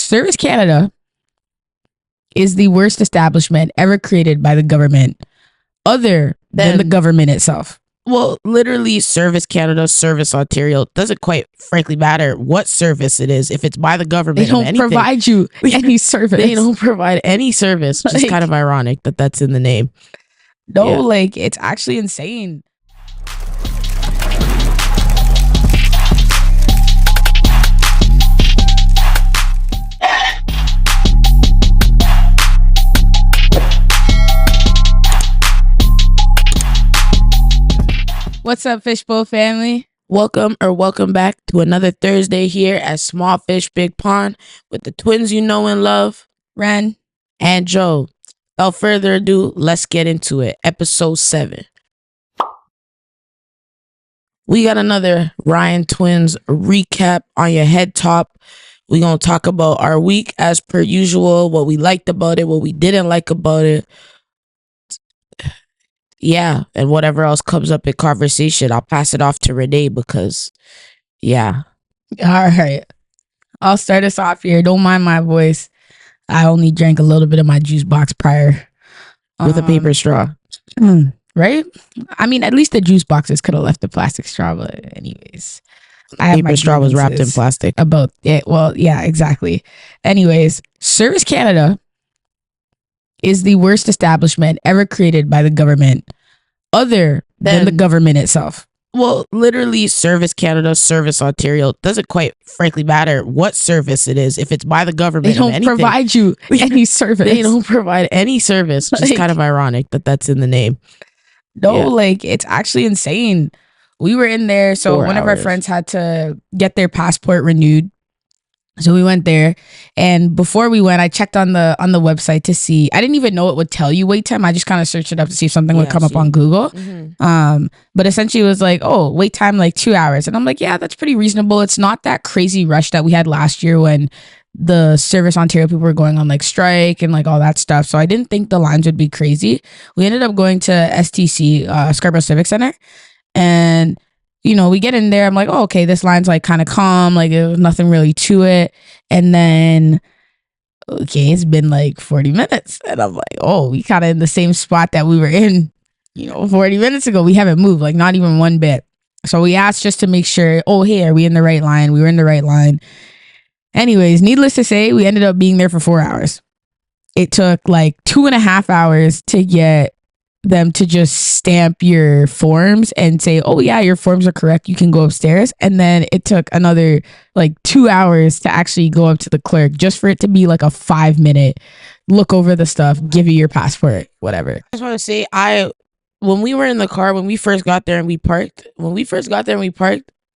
Service Canada is the worst establishment ever created by the government other than the government itself. Well, literally, Service Canada, Service Ontario, doesn't quite frankly matter what service it is. If it's by the government, they don't provide you any service. They don't provide any service, which is kind of ironic that that's in the name. No, like, it's actually insane. What's up, Fishbowl family? Welcome back to another Thursday here at Small Fish Big Pond with the twins you know and love, Ren and Joe. Without further ado, let's get into it. Episode 7. We got another Ryan Twins recap on your head top. We're going to talk about our week as per usual, what we liked about it, what we didn't like about it. Yeah, and whatever else comes up in conversation, I'll pass it off to Renee because, yeah. All right. I'll start us off here. Don't mind my voice. I only drank a little bit of my juice box prior. With a paper straw. Right? I mean, at least the juice boxes could have left the plastic straw, but anyways. Paper straw was wrapped in plastic. About it. Well, yeah, exactly. Anyways, Service Canada is the worst establishment ever created by the government other than the government itself. Well, literally, Service Canada, Service Ontario, doesn't quite frankly matter what service it is. If it's by the government, they don't provide you any service. They don't provide any service, which is kind of ironic that that's in the name. No, like, it's actually insane. We were in there, so one of our friends had to get their passport renewed. So we went there, and before we went, I checked on the website to see. I didn't even know it would tell you wait time. I just kind of searched it up to see if something would come up on Google. But essentially it was like, oh, wait time like 2 hours. And I'm like, yeah, that's pretty reasonable. It's not that crazy rush that we had last year when the Service Ontario people were going on like strike and like all that stuff. So I didn't think the lines would be crazy. We ended up going to STC, Scarborough Civic Center, and you know, we get in there. I'm like, oh, okay, this line's like kind of calm. Like, there was nothing really to it. And then, okay, it's been like 40 minutes. And I'm like, oh, we kind of in the same spot that we were in, 40 minutes ago. We haven't moved, like not even one bit. So we asked just to make sure, oh, hey, are we in the right line? We were in the right line. Anyways, needless to say, we ended up being there for 4 hours. It took like 2.5 hours to get them to just stamp your forms and say, oh yeah, your forms are correct, you can go upstairs. And then it took another like 2 hours to actually go up to the clerk just for it to be like a 5-minute look over the stuff, give you your passport, whatever. I just want to say, when we were in the car, when we first got there and we parked,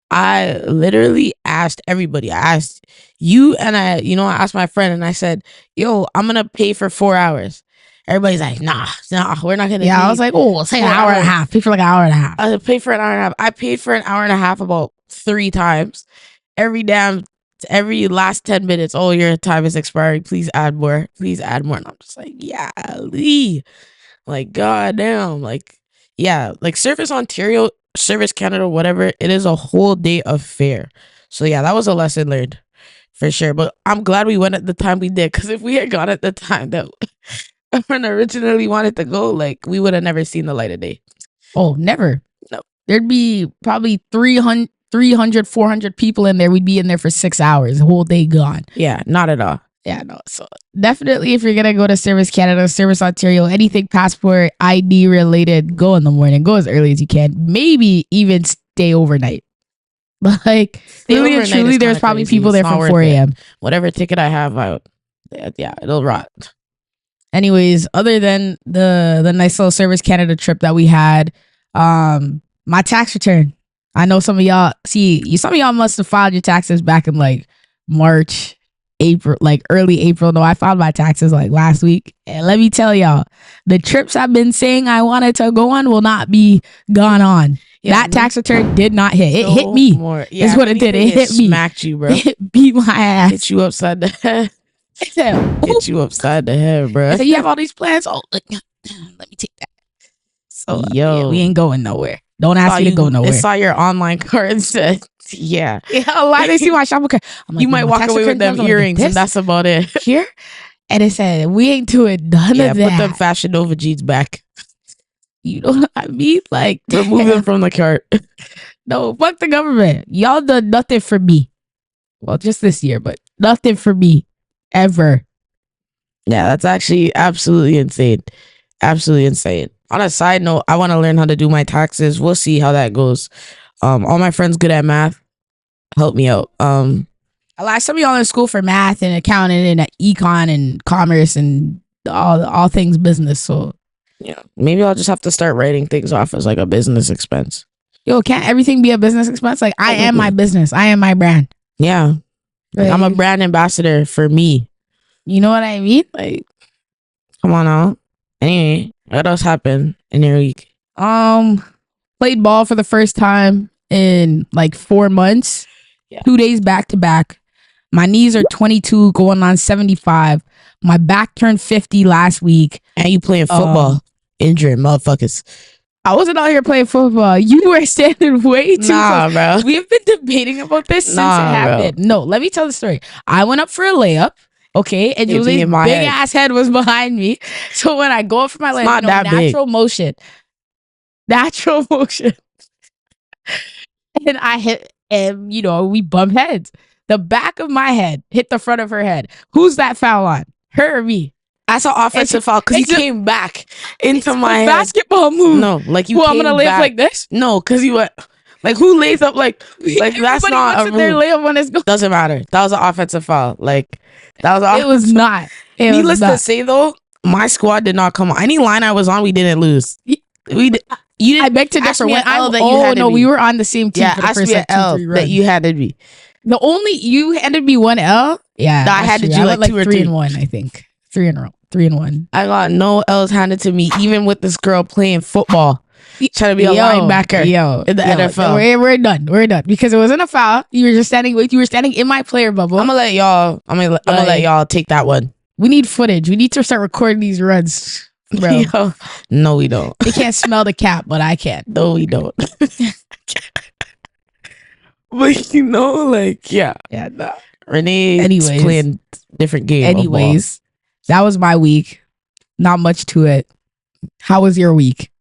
I literally asked everybody. I asked you, and I asked my friend, and I said, yo, I'm gonna pay for 4 hours. Everybody's like, nah, we're not gonna. Yeah, I was like, oh, say an hour and a half. Pay for like an hour and a half. I pay for an hour and a half. I paid for an hour and a half about 3 times. Every last 10 minutes. Oh, your time is expiring. Please add more. Please add more. And I'm just like, yeah, Lee. Like, goddamn. Like, yeah, like Service Ontario, Service Canada, whatever. It is a whole day affair. So yeah, that was a lesson learned for sure. But I'm glad we went at the time we did, because if we had gone at the time that when originally wanted to go, like, we would have never seen the light of day. Oh, never. No. There'd be probably 300, 400 people in there. We'd be in there for 6 hours, the whole day gone. Yeah, not at all. Yeah, no. So definitely, if you're going to go to Service Canada, Service Ontario, anything passport, ID related, go in the morning. Go as early as you can. Maybe even stay overnight. But like, really and truly, there's probably crazy. People there from 4 a.m. Whatever ticket I have, it'll rot. Anyways, other than the nice little Service Canada trip that we had, my tax return. I know some of y'all must have filed your taxes back in like March, April, like early April. No, I filed my taxes like last week. And let me tell y'all, the trips I've been saying I wanted to go on will not be gone on. Yeah, that tax return did not hit. It hit me. Yeah, is what it did. It hit me. Smacked you, bro. It beat my ass. Hit you upside the head. Hit you upside the head, bro. So you have all these plans. Oh, let me take that. So yeah, we ain't going nowhere. Don't ask me to go nowhere. I saw your online card and said Yeah. A lot. They see my shopping cart. I'm like, you might walk away with them earrings, and that's about it. Here, and it said, "We ain't doing none of that." Put them Fashion Nova jeans back. You know what I mean? Like, remove them from the cart. No, fuck the government. Y'all done nothing for me. Well, just this year, but nothing for me ever. Yeah, that's actually absolutely insane. Absolutely insane. On a side note, I want to learn how to do my taxes. We'll see how that goes. All my friends good at math. Help me out. Some of y'all in school for math and accounting and econ and commerce and all things business. So yeah, maybe I'll just have to start writing things off as like a business expense. Yo, can't everything be a business expense? Like, I am my business. I am my brand. Yeah. Like, I'm a brand ambassador for me. You know what I mean? Like, come on now. Anyway, what else happened in your week? Played ball for the first time in like 4 months. Yeah. 2 days back to back. My knees are 22 going on 75. My back turned 50 last week. And you playing football. Injuring motherfuckers. I wasn't out here playing football. You were standing way too close. Bro. We have been debating about this since it happened. Bro. No, let me tell the story. I went up for a layup. Okay, and Julie's big ass head was behind me. So when I go up for my layup, natural motion. Natural motion. And I hit, and we bump heads. The back of my head hit the front of her head. Who's that foul on? Her or me? That's an offensive foul because you came back into my head. Basketball move. No, like you. Well, I'm gonna lay up like this. No, because you went. Like who lays up like that's not a their layup when it's going. Doesn't matter. That was an offensive foul. Like that was. It was not. Needless to say though, my squad did not come on. Any line I was on, we didn't lose. We did. You didn't. I beg to differ. When we were on the same team. Yeah, for the first like L that you handed me. The only you handed me one L. Yeah, I handed you like 2 or 3. 3 and 1. I think 3 in a row. 3 and 1. I got no L's handed to me, even with this girl playing football, trying to be a linebacker. In the NFL. We're done. We're done because it wasn't a foul. You were just standing. You were standing in my player bubble. I'm gonna let y'all take that one. We need footage. We need to start recording these runs, bro. Yo, no, we don't. They can't smell the cap, but I can. No, we don't. But yeah. No. Renee's playing different game. Anyways, that was my week. Not much to it. How was your week?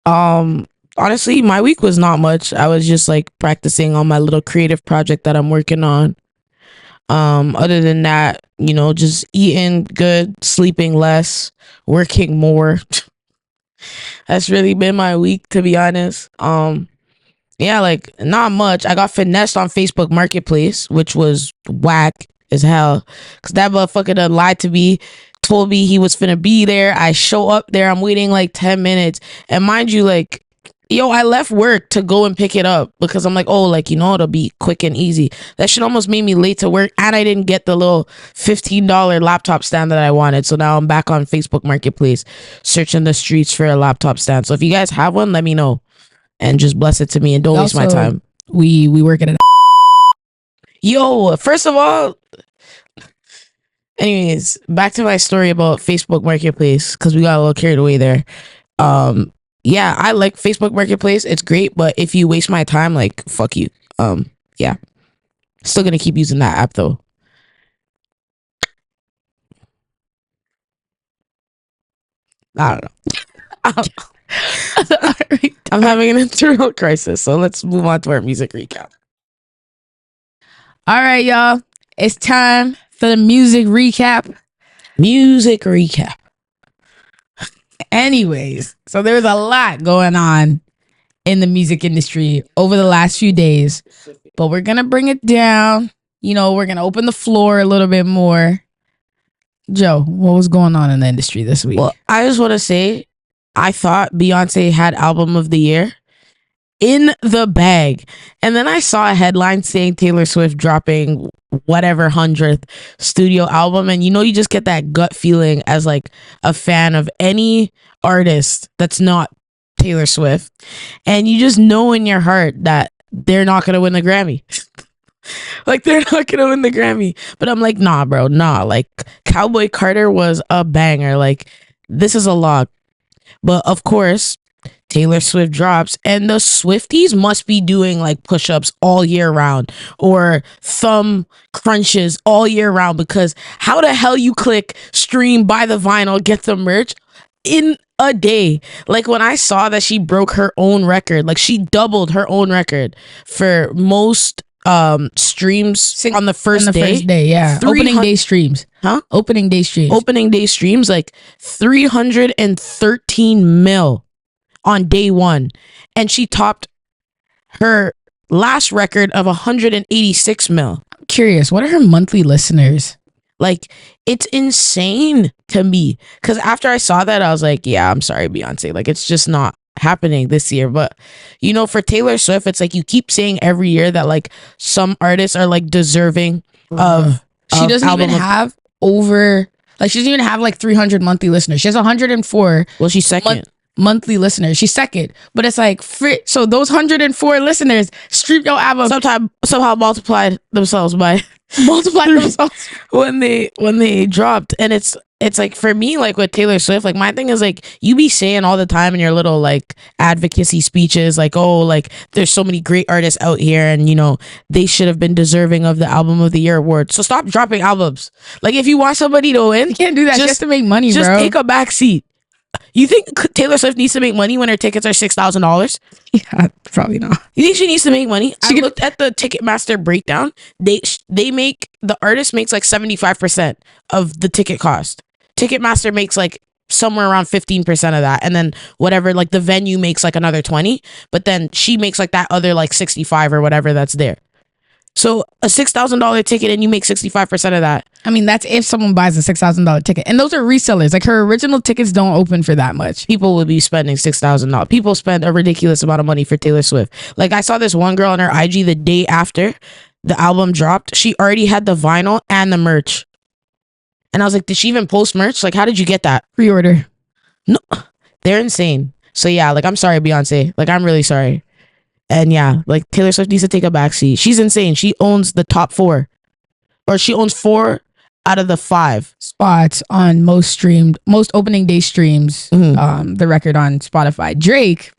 Honestly, my week was not much. I was just like practicing on my little creative project that I'm working on. Other than that, just eating good, sleeping less, working more. That's really been my week, to be honest. Yeah, like not much. I got finessed on Facebook Marketplace, which was whack as hell. Cause that motherfucker done lied to me, told me he was finna be there. I show up there, I'm waiting like 10 minutes. And mind you, like, I left work to go and pick it up because I'm like, it'll be quick and easy. That shit almost made me late to work, and I didn't get the little $15 laptop stand that I wanted. So now I'm back on Facebook Marketplace searching the streets for a laptop stand. So if you guys have one, let me know. And just bless it to me and don't waste my time. We work at a Yo, first of all, anyways, back to my story about Facebook Marketplace because we got a little carried away there. Yeah, I like Facebook Marketplace. It's great, but if you waste my time, like fuck you. Yeah. Still gonna keep using that app though. I don't know. I'm having an internal crisis, so let's move on to our music recap. All right, y'all. It's time for the music recap. Music recap. Anyways, so there was a lot going on in the music industry over the last few days, but we're going to bring it down. We're going to open the floor a little bit more. Joe, what was going on in the industry this week? Well, I just want to say, I thought Beyonce had album of the year in the bag. And then I saw a headline saying Taylor Swift dropping whatever 100th studio album. And you just get that gut feeling as like a fan of any artist that's not Taylor Swift. And you just know in your heart that they're not going to win the Grammy. Like, they're not going to win the Grammy. But I'm like, nah, bro, nah. Like, Cowboy Carter was a banger. Like, this is a lock. But of course, Taylor Swift drops, and the Swifties must be doing like push-ups all year round or thumb crunches all year round, because how the hell you click stream, buy the vinyl, get the merch in a day? Like when I saw that she broke her own record, like she doubled her own record for most streams on the first day. Yeah, opening day streams, opening day streams, like 313 mil on day one, and she topped her last record of 186 mil. I'm curious, what are her monthly listeners? Like, it's insane to me, because after I saw that, I was like, yeah, I'm sorry, Beyonce, like it's just not happening this year. But you know, for Taylor Swift, it's like you keep saying every year that like some artists are like deserving of she doesn't even have over, like she doesn't even have like 300 monthly listeners. She has 104. Well, she's second monthly listeners. She's second, but it's like so those 104 listeners stream your album, somehow multiplied themselves when they dropped. And it's like, for me, like with Taylor Swift, like my thing is like, you be saying all the time in your little like advocacy speeches, like, oh, like there's so many great artists out here, and you know they should have been deserving of the album of the year award. So stop dropping albums. Like if you want somebody to win, you can't do that just to make money, just bro. Take a back seat. You think Taylor Swift needs to make money when her tickets are $6,000? Yeah, probably not. You think she needs to make money? I looked at the Ticketmaster breakdown. The artist makes like 75% of the ticket cost. Ticketmaster makes like somewhere around 15% of that, and then whatever, like the venue makes like another 20, but then she makes like that other like 65 or whatever that's there. So a $6,000 ticket, and you make 65% of that. I mean, that's if someone buys a $6,000 ticket, and those are resellers. Like her original tickets don't open for that much. People would be spending $6,000. People spend a ridiculous amount of money for Taylor Swift. Like I saw this one girl on her IG the day after the album dropped. She already had the vinyl and the merch, and I was like, did she even post merch? Like, how did you get that? Pre-order. No, they're insane. So yeah, like I'm sorry, Beyonce. Like I'm really sorry. And yeah, like Taylor Swift needs to take a backseat. She's insane. She owns the top 4, or she owns 4 out of the 5 spots on most opening day streams. The record on Spotify. Drake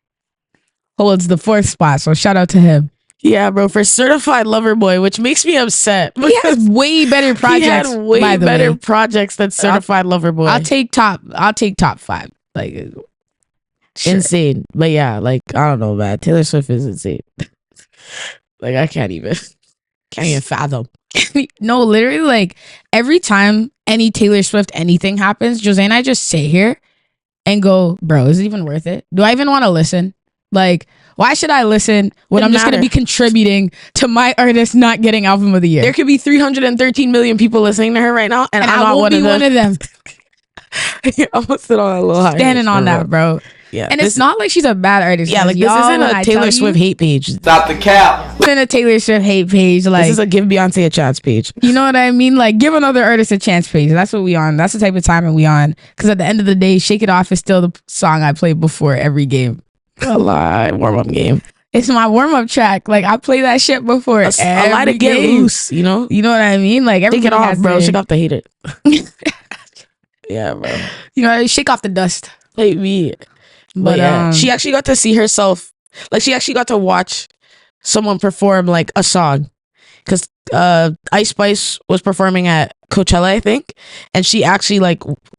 holds the 4th spot, so shout out to him. Yeah, bro, for Certified Lover Boy, which makes me upset. He has way better projects. He had way better projects than Certified Lover Boy. I'll take top 5. Like. Sure. Insane. But yeah, like I don't know, man, Taylor Swift is insane. Like I can't even fathom. No, literally, like every time any Taylor Swift anything happens, Jose and I just sit here and go, bro, is it even worth it? Do I even want to listen? Like, why should I listen when I'm just going to be contributing to my artist not getting album of the year? There could be 313 million people listening to her right now, and I'm not one of them. I'm gonna sit on a little high. Standing on that, bro. Yeah, and it's not like she's a bad artist. Yeah, like this isn't a Taylor Swift hate page. Stop the cap. It's in a Taylor Swift hate page. Like this is a give Beyonce a chance page. You know what I mean? Like give another artist a chance page. That's what we on. That's the type of timing we on. Because at the end of the day, Shake It Off is still the song I play before every game. A lie, warm up game. It's my warm up track. Like I play that shit before. A lie to get loose. You know what I mean? Like take it off, bro. Shake off the hater. Yeah, bro. You know, shake off the dust. Hate me. But yeah, she actually got to see herself. Like she actually got to watch someone perform like a song, because Ice Spice was performing at Coachella, I think, and she actually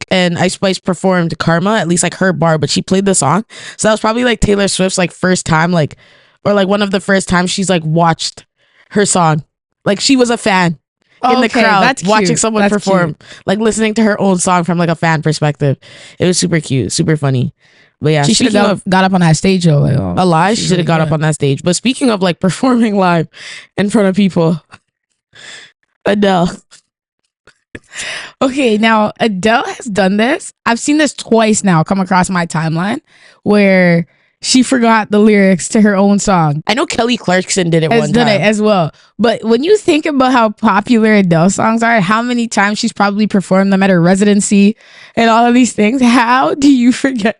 and Ice Spice performed Karma, at least like her bar, but she played the song. So that was probably like Taylor Swift's like first time, like, or like one of the first times she's like watched her song. Like she was a fan in the crowd watching someone perform, like listening to her own song from like a fan perspective. It was super cute, super funny. But yeah, she should have got up on that stage though. Like, a lie, she should have got up on that stage. But speaking of like performing live in front of people, Adele. Okay, now Adele has done this. I've seen this twice now come across my timeline where she forgot the lyrics to her own song. I know Kelly Clarkson did it one time. Done it as well. But when you think about how popular Adele songs are, how many times she's probably performed them at her residency and all of these things, how do you forget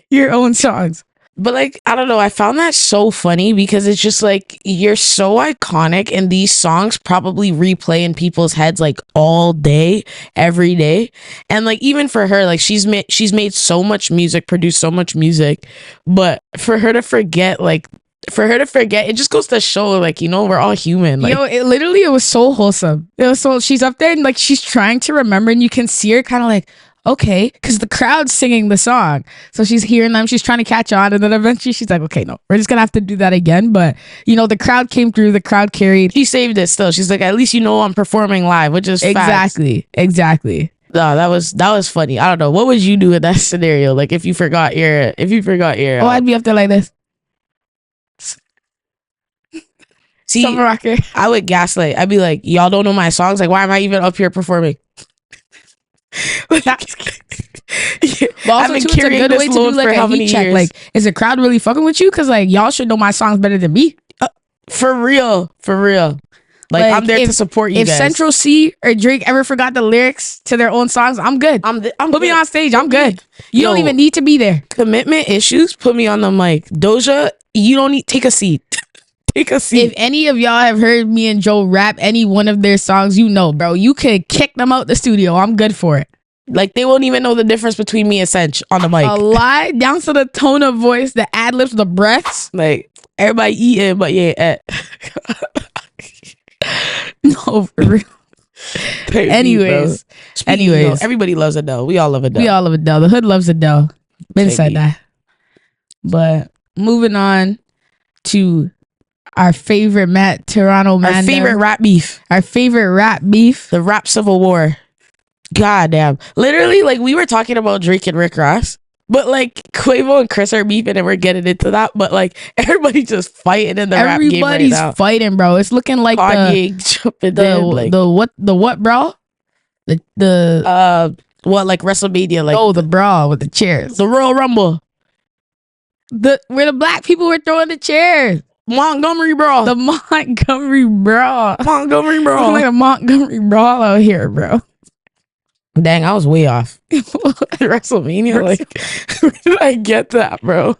your own songs? But like, I don't know, I found that so funny because it's just like you're so iconic and these songs probably replay in people's heads like all day, every day. And like even for her, like she's made so much music, produced so much music, but for her to forget, it just goes to show, like, you know, we're all human. Like, it was so wholesome. It was so, she's up there and like she's trying to remember, and you can see her kind of like, okay, because the crowd's singing the song, so she's hearing them, she's trying to catch on, and then eventually she's like, okay, no, we're just gonna have to do that again. But you know, the crowd came through, the crowd carried. She saved it still. She's like, at least, you know, I'm performing live, which is exactly No, that was funny. I don't know, what would you do in that scenario, like if you forgot your I'd be up there like this. See, I would gaslight. I'd be like, y'all don't know my songs, like why am I even up here performing? But also, too, it's a good way to do like a heat check. Like, is the crowd really fucking with you? Because like y'all should know my songs better than me. For real. Like I'm there to support you. If guys. Central C or Drake ever forgot the lyrics to their own songs, I'm good. Put me on stage. I'm good. You don't even need to be there. Commitment issues. Put me on the mic. Doja, you don't need. Take a seat. Take a seat. If any of y'all have heard me and Joe rap any one of their songs, you know, bro, you could kick them out the studio. I'm good for it. Like, they won't even know the difference between me and Sench on the mic. A lie, down to the tone of voice, the ad libs, the breaths. Like, everybody eating, but yeah. No, for real. Anyways, everybody loves Adele. We all love Adele. The hood loves Adele. Been said that. But moving on to our favorite Toronto man. Our favorite rap beef. The rap civil war. God damn. Literally, like, we were talking about Drake and Rick Ross, but like Quavo and Chris are beefing and we're getting into that, but like everybody's just fighting in the rap game right now. Everybody's fighting, bro. It's looking like Kanye jumping in, like, the what, bro? What, like WrestleMania, like, the brawl with the chairs. The Royal Rumble. Where the black people were throwing the chairs. Montgomery brawl. The Montgomery brawl. Like a Montgomery brawl out here, bro. Dang, I was way off. WrestleMania, like, where did I get that, bro?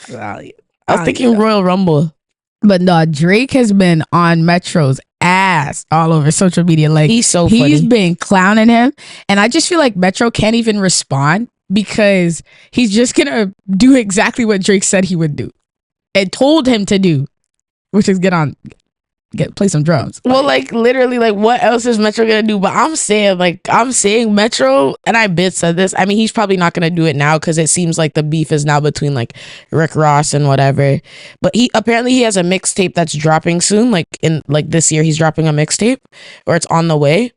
I was thinking Royal Rumble. But no, Drake has been on Metro's ass all over social media. Like, he's so funny. He's been clowning him, and I just feel like Metro can't even respond because he's just gonna do exactly what Drake said he would do and told him to do, which is play some drums. Well, like, literally, like, what else is Metro gonna do? But I'm saying Metro, and I said this. I mean, he's probably not gonna do it now because it seems like the beef is now between like Rick Ross and whatever. But he has a mixtape that's dropping soon. Like, in like this year, he's dropping a mixtape, or it's on the way.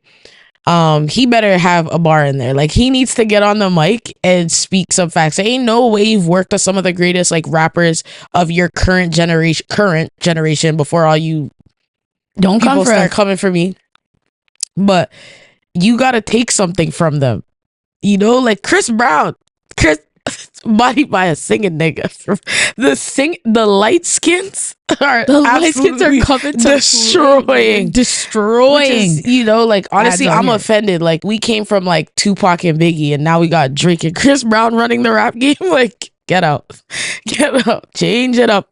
He better have a bar in there. Like, he needs to get on the mic and speak some facts. There ain't no way you've worked with some of the greatest like rappers of your current generation before all you don't start coming for me. But you gotta take something from them. You know, like Chris Brown. Bodied by a singing nigga. The light skins are coming to destroying. Is, you know, like, honestly, I'm offended. Like, we came from like Tupac and Biggie, and now we got Drake and Chris Brown running the rap game. Like, get out, change it up.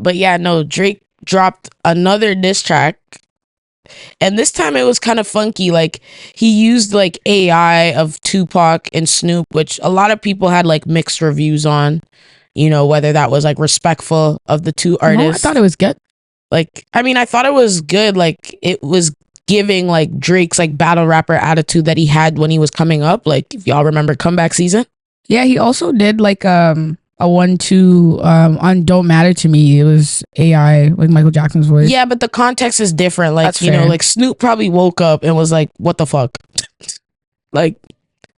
But yeah, no, Drake dropped another diss track, and this time it was kind of funky. Like, he used like AI of Tupac and Snoop, which a lot of people had like mixed reviews on, you know, whether that was like respectful of the two artists. No, I thought it was good. Like, I mean, I thought it was good. Like, it was giving like Drake's like battle rapper attitude that he had when he was coming up. Like, if y'all remember Comeback Season. Yeah, he also did like a 1-2 on Don't Matter to Me. It was AI with Michael Jackson's voice. Yeah, but the context is different. Like, that's you fair. know, like Snoop probably woke up and was like, what the fuck? Like,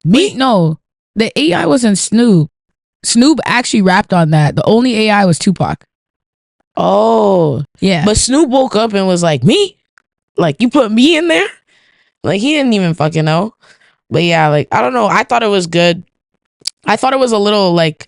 me? No, the AI wasn't Snoop. Snoop actually rapped on that. The only AI was Tupac. Oh. Yeah. But Snoop woke up and was like, me? Like, you put me in there? Like, he didn't even fucking know. But yeah, like, I don't know. I thought it was good. I thought it was a little like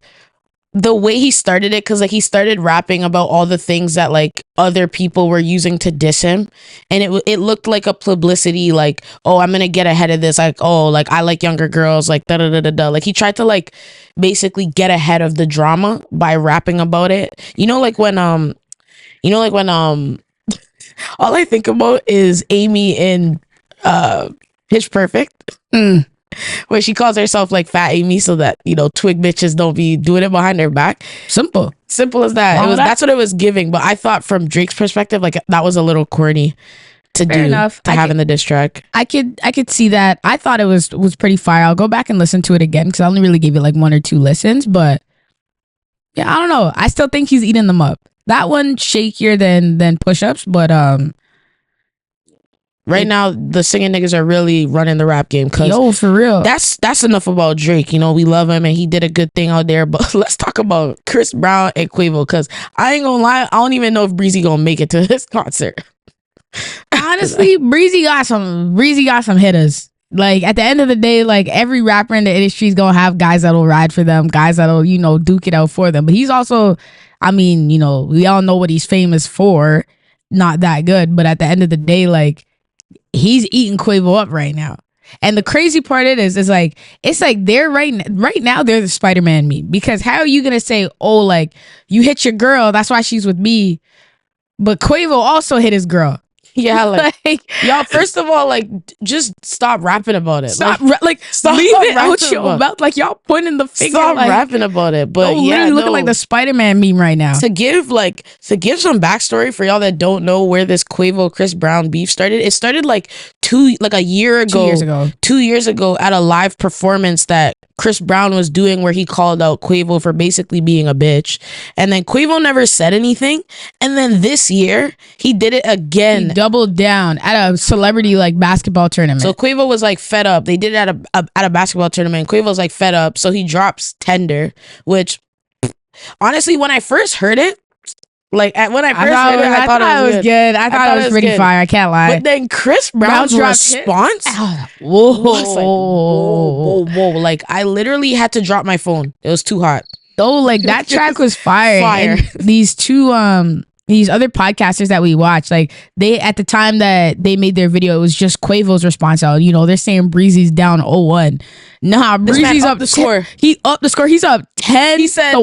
the way he started it, because like he started rapping about all the things that like other people were using to diss him, and it looked like a publicity, like, oh, I'm gonna get ahead of this, like, oh, like I like younger girls, like da da da da da. Like he tried to like basically get ahead of the drama by rapping about it. Like when all I think about is Amy in Pitch Perfect. Where she calls herself like Fat Amy, so that twig bitches don't be doing it behind their back. Simple as that. That's what it was giving. But I thought from Drake's perspective, like that was a little corny to Fair enough. to have in the diss track. I could see that. I thought it was pretty fire. I'll go back and listen to it again because I only really gave it like 1 or 2 listens. But yeah, I don't know. I still think he's eating them up. That one shakier than push-ups, but right now, the singing niggas are really running the rap game. Yo, for real. That's enough about Drake. We love him and he did a good thing out there. But let's talk about Chris Brown and Quavo, because I ain't gonna lie, I don't even know if Breezy gonna make it to this concert. Honestly, Breezy got some hitters. Like at the end of the day, like every rapper in the industry is gonna have guys that'll ride for them, guys that'll duke it out for them. But he's also, we all know what he's famous for. Not that good, but at the end of the day, like, he's eating Quavo up right now. And the crazy part is like, it's like they're right now they're the Spider-Man meme, because how are you gonna say, oh, like you hit your girl, that's why she's with me, but Quavo also hit his girl? Yeah, like y'all, first of all, like just stop rapping about it. Stop leave it out your mouth. Like y'all pointing the finger. Stop rapping about it. But literally looking like the Spider-Man meme right now. To give some backstory for y'all that don't know where this Quavo Chris Brown beef started. It started like a year ago. 2 years ago at a live performance that Chris Brown was doing, where he called out Quavo for basically being a bitch, and then Quavo never said anything, and then this year he did it again. He doubled down at a celebrity like basketball tournament. So Quavo was like fed up. They did it at a basketball tournament. Quavo was like fed up, so he drops Tender, which honestly, when I first heard it, I thought it was good. I thought it was pretty fire. I can't lie. But then Chris Brown's response, whoa. Like I literally had to drop my phone. It was too hot. Oh, like that track was fire. And these two these other podcasters that we watch, like they, at the time that they made their video, it was just Quavo's response out. They're saying Breezy's down 0-1. Nah, Breezy's up the score. He upped the score. He's up 10. He said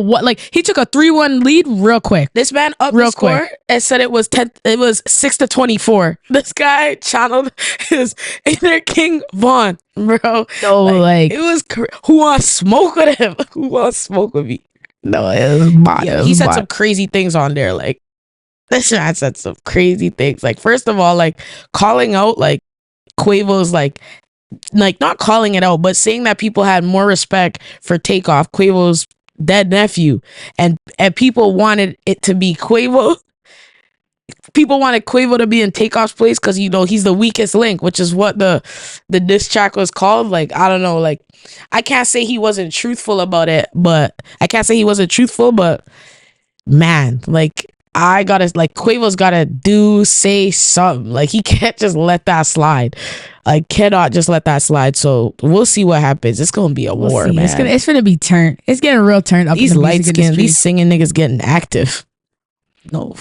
he took a 3-1 lead real quick. This man upped the score and said it was 10. It was 6-24. This guy channeled his inner King Von, bro. No, like it was. Who wants smoke with him? Who wants smoke with me? No, it was bad. He said some crazy things on there, like. This man said some crazy things. Like, first of all, like calling out like Quavo's like not calling it out, but saying that people had more respect for Takeoff, Quavo's dead nephew, and people wanted it to be Quavo. People wanted Quavo to be in Takeoff's place because he's the weakest link, which is what the diss track was called. Like, I don't know, like I can't say he wasn't truthful about it, but man, like. Quavo's gotta say something. Like, he can't just let that slide. I cannot just let that slide. So we'll see what happens. It's gonna be a war, man. It's gonna be turned. It's getting real turned up. These light skin, these singing niggas getting active. No,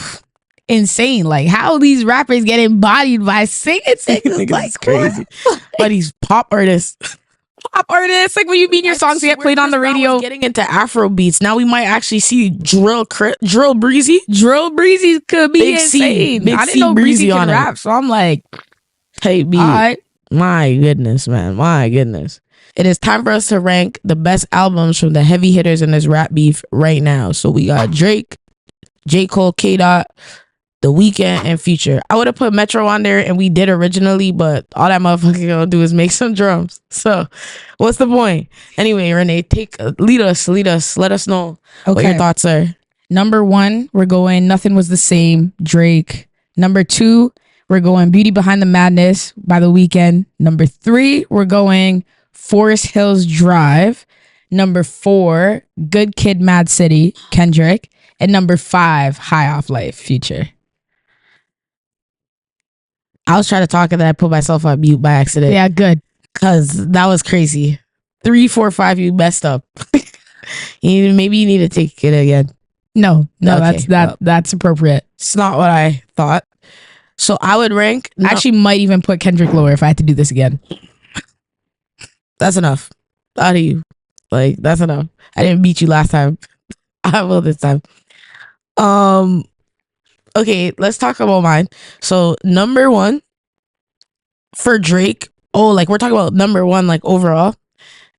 insane. Like, how these rappers get embodied by singing niggas? Like, crazy. But these pop artists. Like when you mean your songs get played on the radio. Getting into Afro beats. Now we might actually see drill Breezy. Drill Breezy could be insane. I didn't know Breezy can rap, so I'm like, hey, B. All right. My goodness, man. My goodness. It is time for us to rank the best albums from the heavy hitters in this rap beef right now. So we got Drake, J. Cole, K-Dot, The Weeknd, and Future. I would have put Metro on there, and we did originally, but all that motherfucker gonna do is make some drums. So what's the point? Anyway, Renee, lead us. Let us know what your thoughts are. Number 1, we're going Nothing Was the Same, Drake. Number 2, we're going Beauty Behind the Madness by The Weeknd. Number 3, we're going Forest Hills Drive. Number 4, Good Kid, Mad City, Kendrick. And number 5, High Off Life, Future. I was trying to talk and then I put myself on mute by accident. Yeah, good. Because that was crazy. 3, 4, 5, you messed up. Maybe you need to take it again. No, okay, that's appropriate. It's not what I thought. So I would rank. I actually might even put Kendrick lower if I had to do this again. That's enough. Out of you. Like, that's enough. I didn't beat you last time. I will this time. Okay, let's talk about mine. So number one for Drake. Oh, like we're talking about number one, like overall.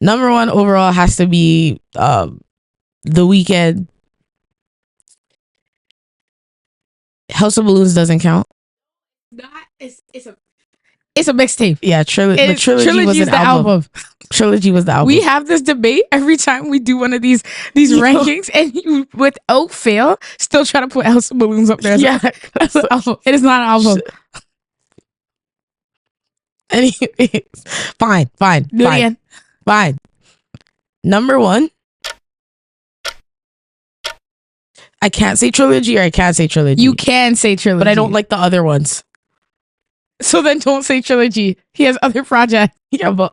Number one overall has to be The Weeknd. House of Balloons doesn't count. It's a mixtape. Yeah, the trilogy was the album. Trilogy was the album. We have this debate every time we do one of these rankings, and you, without fail, still try to put House of Balloons up there. As an album. It is not an album. Anyways, fine. Number one. I can't say trilogy, or I can't say trilogy. You can say trilogy, but I don't like the other ones. So then don't say trilogy. He has other projects. Yeah, but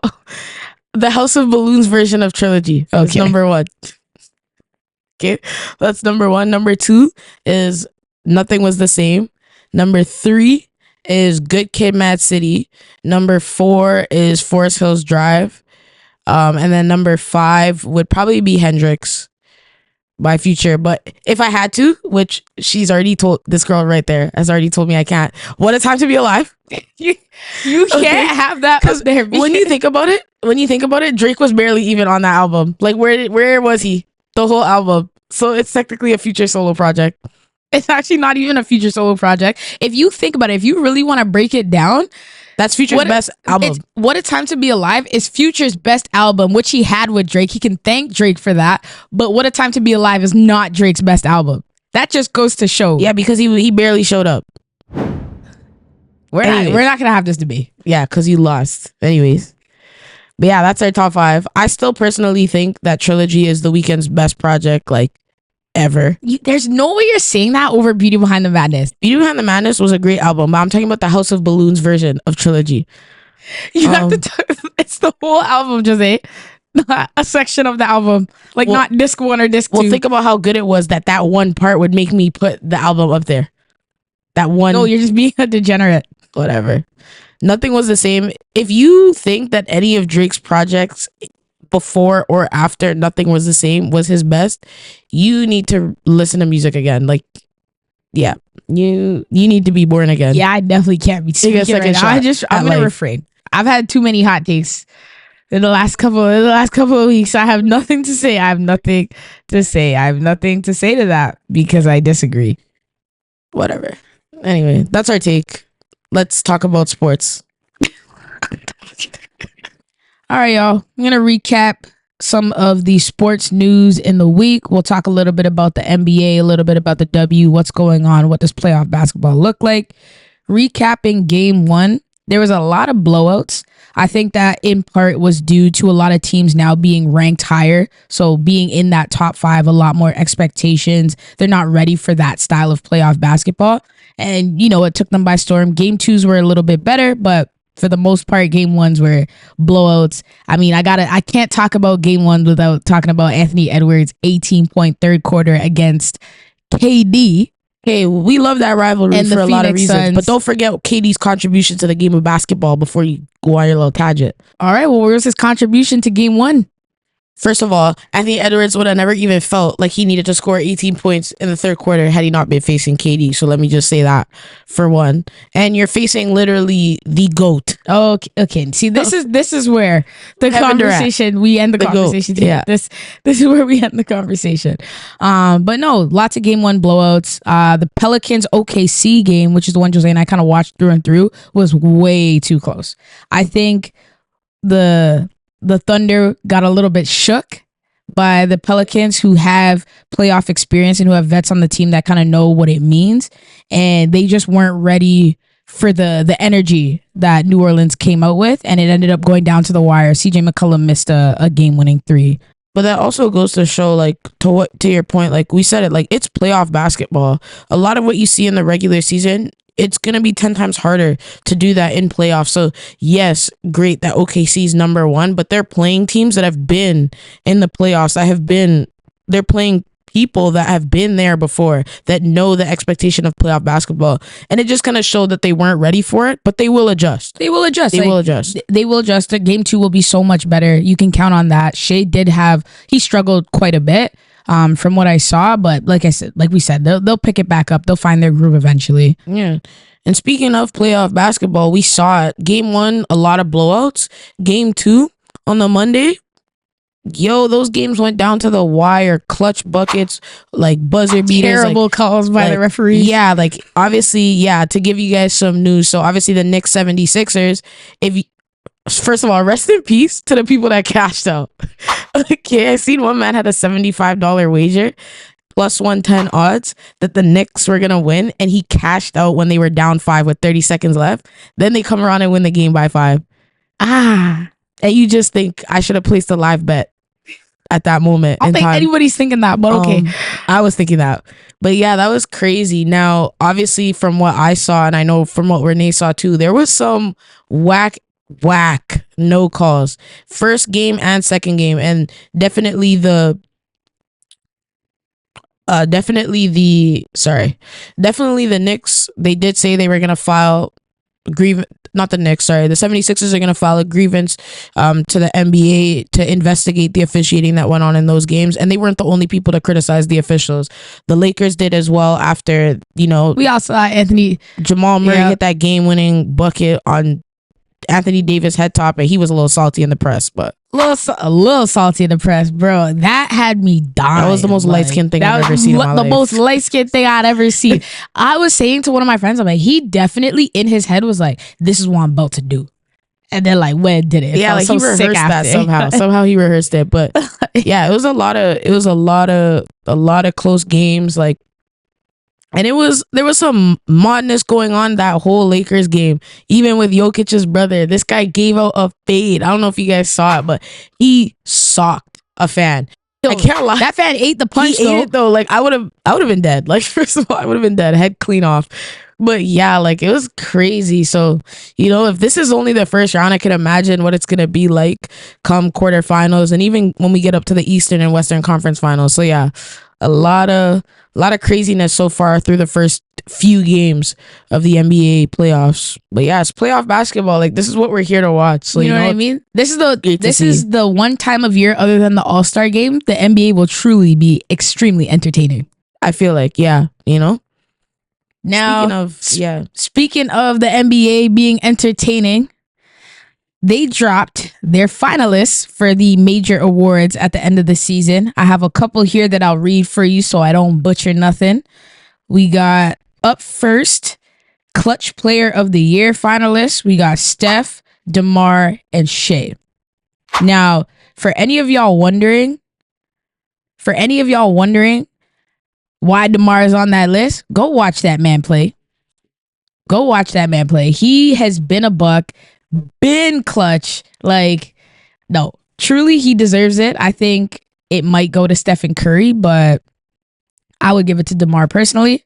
the House of Balloons version of trilogy. That's number one. Okay, that's number one. Number two is Nothing Was the Same. Number three is Good Kid, Mad City. Number four is Forest Hills Drive. And then number five would probably be Hendrix by Future. But if I had to, which she's already told, this girl right there has already told me I can't. What a Time to Be Alive. You can't have that up there. When you think about it, Drake was barely even on that album. Like where was he? The whole album. So it's technically a Future solo project. It's actually not even a Future solo project. If you think about it, if you really want to break it down, that's Future's best album. What a Time to Be Alive is Future's best album, which he had with Drake. He can thank Drake for that. But What a Time to Be Alive is not Drake's best album. That just goes to show. Yeah, because he barely showed up. We're not gonna have this debate. Yeah, because you lost. Anyways. But yeah, that's our top five. I still personally think that Trilogy is The Weeknd's best project, like, ever. There's no way you're saying that over Beauty Behind the Madness. Beauty Behind the Madness was a great album, but I'm talking about the House of Balloons version of Trilogy. You have to it's the whole album, Jose. Not a section of the album. Like, not disc one or disc two. Well, think about how good it was that one part would make me put the album up there. That one. No, you're just being a degenerate. Whatever. Nothing Was the Same. If you think that any of Drake's projects before or after Nothing Was the Same was his best, you need to listen to music again. Like, yeah, you need to be born again. Yeah, I definitely can't be speaking right now. I'm gonna refrain. I've had too many hot takes in the last couple of weeks. I have nothing to say. I have nothing to say to that because I disagree. Whatever. Anyway, that's our take. Let's talk about sports. All right, y'all. I'm going to recap some of the sports news in the week. We'll talk a little bit about the NBA, a little bit about the W, what's going on, what does playoff basketball look like. Recapping game one, there was a lot of blowouts. I think that in part was due to a lot of teams now being ranked higher. So being in that top five, a lot more expectations. They're not ready for that style of playoff basketball. And, it took them by storm. Game twos were a little bit better, but for the most part, game ones were blowouts. I mean, I can't talk about game ones without talking about Anthony Edwards' 18-point third quarter against KD. Hey, we love that rivalry for a lot of reasons. Suns. But don't forget KD's contribution to the game of basketball before you go on your little tangent. All right, well, where's his contribution to game one? First of all, Anthony Edwards would have never even felt like he needed to score 18 points in the third quarter had he not been facing KD. So let me just say that for one. And you're facing literally the GOAT. Oh, okay. See, this is where the conversation, we end the conversation. Yeah. This is where we end the conversation. But no, lots of game one blowouts. The Pelicans OKC game, which is the one Jose and I kind of watched through and through, was way too close. I think the Thunder got a little bit shook by the Pelicans, who have playoff experience and who have vets on the team that kind of know what it means. And they just weren't ready for the energy that New Orleans came out with. And it ended up going down to the wire. CJ McCollum missed a game-winning three. But that also goes to show, like, to your point, like we said it, like, it's playoff basketball. A lot of what you see in the regular season, it's going to be 10 times harder to do that in playoffs. So yes, great that OKC's number one, but they're playing teams that have been in the playoffs, they're playing people that have been there before, that know the expectation of playoff basketball. And it just kind of showed that they weren't ready for it, but they will adjust. They will adjust. They will adjust. They will adjust. Game 2 will be so much better. You can count on that. Shea he struggled quite a bit from what I saw, but like we said, they'll pick it back up. They'll find their groove eventually. Yeah. And speaking of playoff basketball, we saw it. Game 1, a lot of blowouts. Game 2 on the Monday, those games went down to the wire. Clutch buckets, like buzzer beaters, terrible calls by the referees. Yeah, like obviously, to give you guys some news. So obviously the Knicks 76ers, first of all, rest in peace to the people that cashed out. Okay, I seen one man had a $75 wager plus 110 odds that the Knicks were gonna win, and he cashed out when they were down 5 with 30 seconds left. Then they come around and win the game by 5. And you just think, I should have placed a live bet at that moment. I don't think anybody's thinking that, but okay. I was thinking that. But yeah, that was crazy. Now, obviously, from what I saw, and I know from what Renee saw too, there was some whack no calls. First game and second game. And definitely the Knicks, they did say they were going to file grievance. Not the Knicks, sorry. The 76ers are going to file a grievance to the NBA to investigate the officiating that went on in those games. And they weren't the only people to criticize the officials. The Lakers did as well after, we also saw Jamal Murray hit that game-winning bucket on Anthony Davis' head top, and he was a little salty in the press, but a little salty in the press, bro. That had me dying. That was the most light-skinned thing I've ever seen in my life. The most light-skinned thing I'd ever seen. I was saying to one of my friends, I'm like, he definitely in his head was like, this is what I'm about to do. And then like, when did it? Yeah, like he rehearsed that somehow. Somehow he rehearsed it. But yeah, it was a lot of close games. Like, and there was some madness going on that whole Lakers game. Even with Jokic's brother, this guy gave out a fade. I don't know if you guys saw it, but he socked a fan. I can't lie. That fan ate the punch. He ate it though. Like I would have been dead. Like first of all, I would have been dead, head clean off. But yeah, like it was crazy. So if this is only the first round, I can imagine what it's gonna be like come quarterfinals, and even when we get up to the Eastern and Western Conference finals. So yeah, a lot of craziness so far through the first few games of the NBA playoffs. But yeah, it's playoff basketball. Like this is what we're here to watch. So you know what I mean? This is the one time of year other than the All-Star game the NBA will truly be extremely entertaining. I feel like, yeah, Now, speaking of the NBA being entertaining, they dropped their finalists for the major awards at the end of the season. I have a couple here that I'll read for you so I don't butcher nothing. We got up first, Clutch Player of the Year finalists. We got Steph, DeMar, and Shea. Now, for any of y'all wondering why DeMar is on that list, go watch that man play. He has been a buck, been clutch. Like, no, truly he deserves it. I think it might go to Stephen Curry, but I would give it to DeMar personally.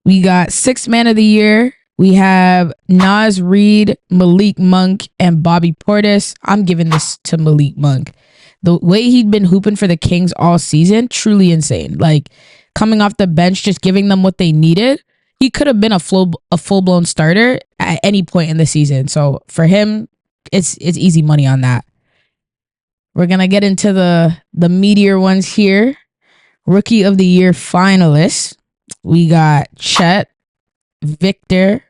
We got Sixth Man of the Year. We have Naz Reid, Malik Monk, and Bobby Portis. I'm giving this to Malik Monk. The way he'd been hooping for the Kings all season, truly insane. Like, coming off the bench, just giving them what they needed. He could have been a full-blown starter at any point in the season. So for him, it's easy money on that. We're going to get into the meatier ones here. Rookie of the Year finalists. We got Chet, Victor.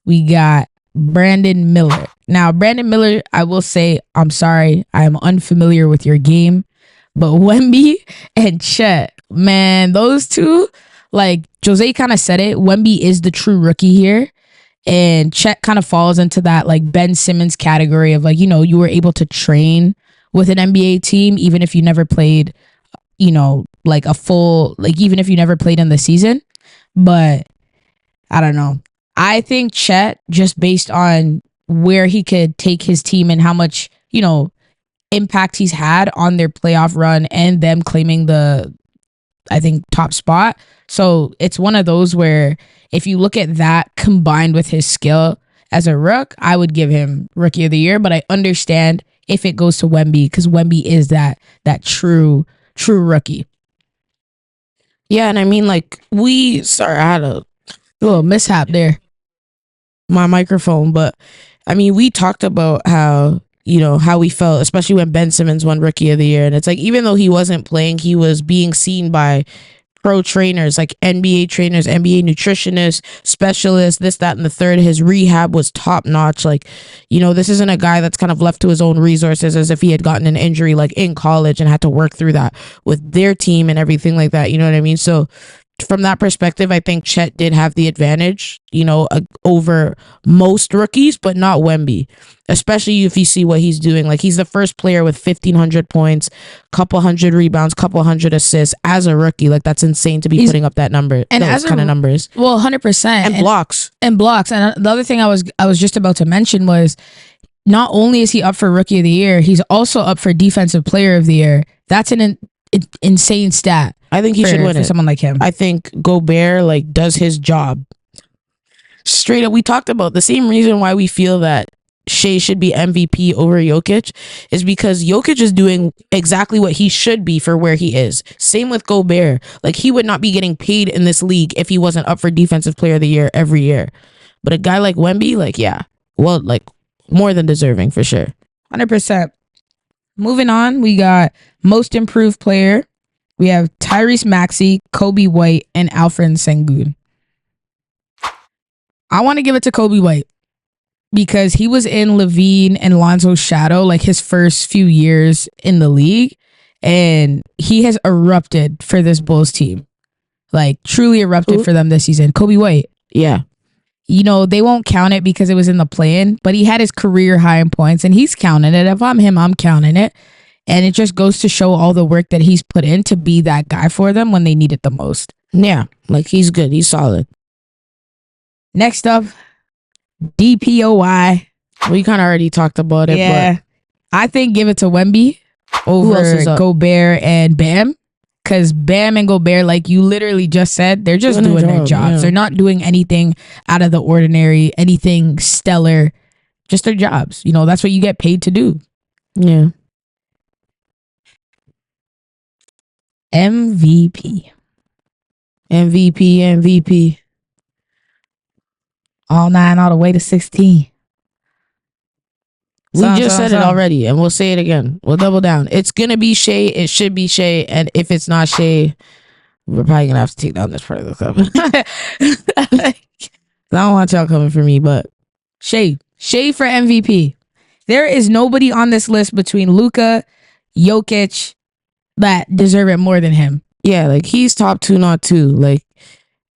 We got Brandon Miller. Now, Brandon Miller, I will say, I'm sorry. I am unfamiliar with your game. But Wemby and Chet, man, those two, like Jose kind of said it, Wemby is the true rookie here. And Chet kind of falls into that like Ben Simmons category of like, you were able to train with an NBA team, even if you never played, like a full, like even if you never played in the season. But I don't know. I think Chet, just based on where he could take his team and how much, impact he's had on their playoff run and them claiming the, I think, top spot. So it's one of those where if you look at that combined with his skill as a rook, I would give him Rookie of the Year. But I understand if it goes to Wemby, because Wemby is that true rookie. Yeah, and I mean, like, sorry, I had a little mishap there, my microphone, but I mean, we talked about how, you know, how we felt, especially when Ben Simmons won Rookie of the Year. And it's like, even though he wasn't playing, he was being seen by pro trainers, like NBA trainers, NBA nutritionists, specialists, this, that, and the third. His rehab was top notch. Like, you know, this isn't a guy that's kind of left to his own resources as if he had gotten an injury like in college and had to work through that with their team and everything like that. You know what I mean? So from that perspective, I think Chet did have the advantage, you know, over most rookies, but not Wemby, especially if you see what he's doing. Like, he's the first player with 1,500 points, couple hundred rebounds, couple hundred assists as a rookie. Like, that's insane to be putting up that number, and those kind of numbers. Well, 100%. And blocks. And blocks. And the other thing I was just about to mention was, not only is he up for Rookie of the Year, he's also up for Defensive Player of the Year. That's an insane stat. I think he should win for someone like him. I think Gobert like does his job. Straight up, we talked about the same reason why we feel that Shea should be MVP over Jokic is because Jokic is doing exactly what he should be for where he is. Same with Gobert. Like, he would not be getting paid in this league if he wasn't up for Defensive Player of the Year every year. But a guy like Wemby, like, yeah, well, like, more than deserving for sure. 100%. Moving on, we got Most Improved Player. We have Tyrese Maxey, Kobe White, and Alfred Sengun. I want to give it to Kobe White because he was in Levine and Lonzo's shadow like his first few years in the league, and he has erupted for this Bulls team. Like, truly erupted for them this season. Kobe White. Yeah. You know, they won't count it because it was in the play-in, but he had his career high in points, and he's counting it. If I'm him, I'm counting it. And it just goes to show all the work that he's put in to be that guy for them when they need it the most. Yeah, like, he's good. He's solid. Next up, DPOY. We kind of already talked about it. Yeah. But I think give it to Wemby over Gobert and Bam. Because Bam and Gobert, like you literally just said, they're just doing their jobs. Yeah. They're not doing anything out of the ordinary, anything stellar. Just their jobs. You know, that's what you get paid to do. Yeah. MVP. All 9 all the way to 16. We just said it already, and we'll say it again. We'll double down. It's going to be Shea. It should be Shea. And if it's not Shea, we're probably going to have to take down this part of the club. I don't want y'all coming for me, but Shea for MVP. There is nobody on this list between Luka, Jokic, that deserve it more than him. Yeah, like, he's top 2, not 2. Like,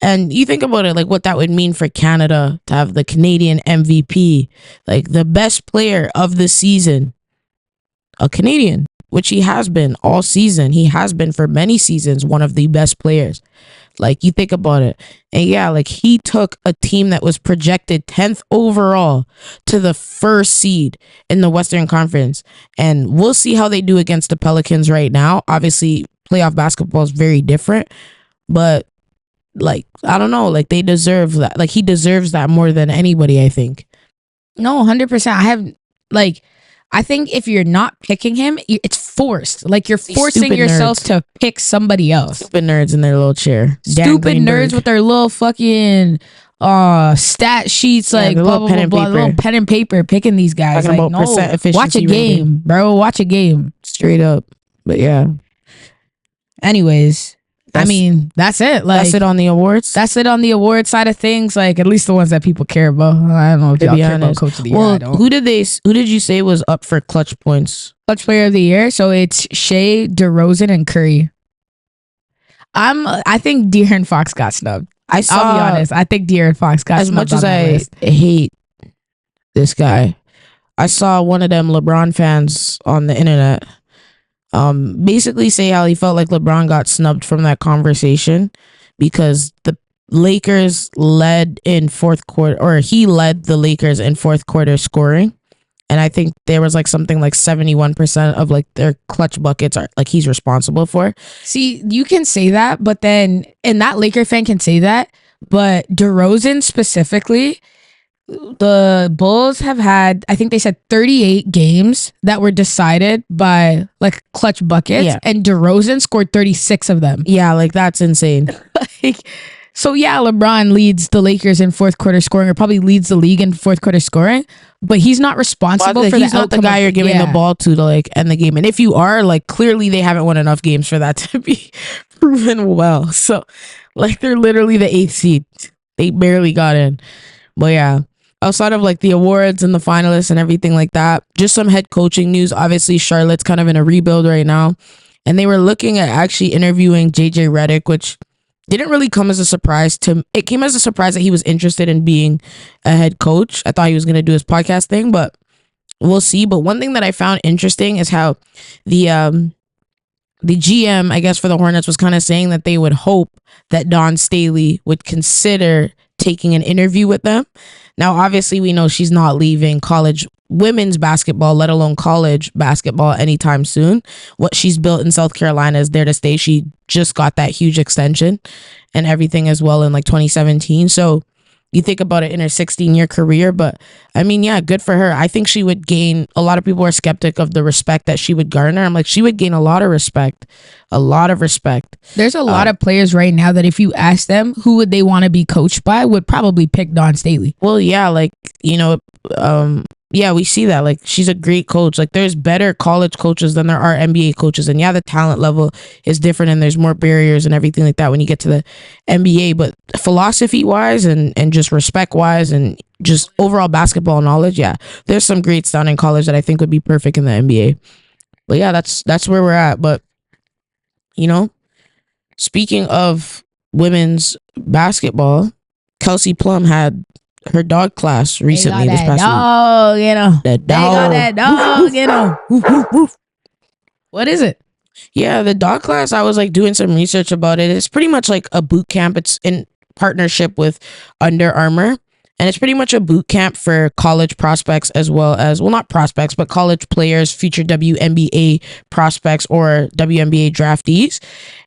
and you think about it, like, what that would mean for Canada to have the Canadian MVP, like, the best player of the season, a Canadian, which he has been all season. He has been for many seasons one of the best players. Like, you think about it. And yeah, like, he took a team that was projected 10th overall to the first seed in the Western Conference. And we'll see how they do against the Pelicans right now. Obviously, playoff basketball is very different. But, like, I don't know. Like, they deserve that. Like, he deserves that more than anybody, I think. No, 100%. I think if you're not picking him, it's forced. Like, you're forcing yourself to pick somebody else. Stupid nerds in their little chair. Stupid nerds with their little fucking stat sheets, like blah, blah, blah, blah, little pen and paper, picking these guys. Talking like, about percent efficiency. Watch a game, bro. Watch a game. Straight up. But yeah. Anyways, I mean, that's it. Like, that's it on the awards. That's it on the award side of things. Like, at least the ones that people care about. I don't know if y'all care about Coach of the Year. Well, who did you say was up for clutch points? Clutch Player of the Year. So it's Shea, DeRozan, and Curry. I think De'Aaron Fox got snubbed. I'll be honest. I think De'Aaron Fox got snubbed. As much as I hate this guy, I saw one of them LeBron fans on the internet basically say how he felt like LeBron got snubbed from that conversation because the Lakers led in fourth quarter, or he led the Lakers in fourth quarter scoring. And I think there was like something like 71% of like their clutch buckets are like he's responsible for. See, you can say that, but then, and that Laker fan can say that, But DeRozan specifically, the Bulls have had, I think they said 38 games that were decided by like clutch buckets, and DeRozan scored 36 of them. Yeah, like that's insane. So yeah, LeBron leads the Lakers in fourth quarter scoring, or probably leads the league in fourth quarter scoring, but he's not responsible for he's not the guy you're giving the ball to like end the game. And if you are, like, clearly they haven't won enough games for that to be proven well. So like they're literally the 8th seed. They barely got in. But yeah, outside of like the awards and the finalists and everything like that, just some head coaching news. Obviously, Charlotte's kind of in a rebuild right now, and they were looking at actually interviewing JJ Redick, which didn't really come as a surprise to. It came as a surprise that he was interested in being a head coach. I thought he was going to do his podcast thing, but we'll see. But one thing that I found interesting is how the GM, I guess, for the Hornets was kind of saying that they would hope that Dawn Staley would consider taking an interview with them. Now, obviously, we know she's not leaving college women's basketball, let alone college basketball, anytime soon. What she's built in South Carolina is there to stay. She just got that huge extension and everything as well in like 2017. So you think about it in her 16-year career, but I mean, yeah, good for her. I think she would gain, a lot of people are skeptic of the respect that she would garner. I'm like, she would gain a lot of respect. There's a lot of players right now that if you ask them who would they want to be coached by, would probably pick Dawn Staley. Well, yeah, like, you know, yeah, we see that. Like, she's a great coach. Like, there's better college coaches than there are NBA coaches. And yeah, the talent level is different and there's more barriers and everything like that when you get to the NBA. But philosophy wise and just respect wise and just overall basketball knowledge, yeah, there's some greats down in college that I think would be perfect in the NBA. But yeah, that's where we're at. But, you know, speaking of women's basketball, Kelsey Plum had her dog class recently this past dog, week. You know. The dog. They got that dog, you know. Woof, woof, woof. What is it? Yeah, the dog class, I was like doing some research about it. It's pretty much like a boot camp. It's in partnership with Under Armour. And it's pretty much a boot camp for college prospects as well as, well, not prospects, but college players, future WNBA prospects or WNBA draftees.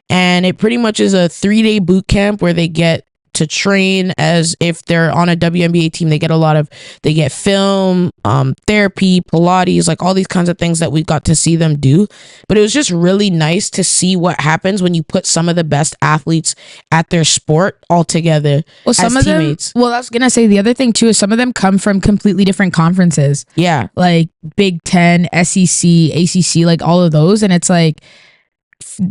And it pretty much is a 3-day boot camp where they get to train as if they're on a WNBA team. They get film, therapy, Pilates, like all these kinds of things that we got to see them do. But it was just really nice to see what happens when you put some of the best athletes at their sport all together as teammates. Well, I was gonna say the other thing too is some of them come from completely different conferences. Yeah, like Big Ten, SEC, ACC, like all of those, and it's like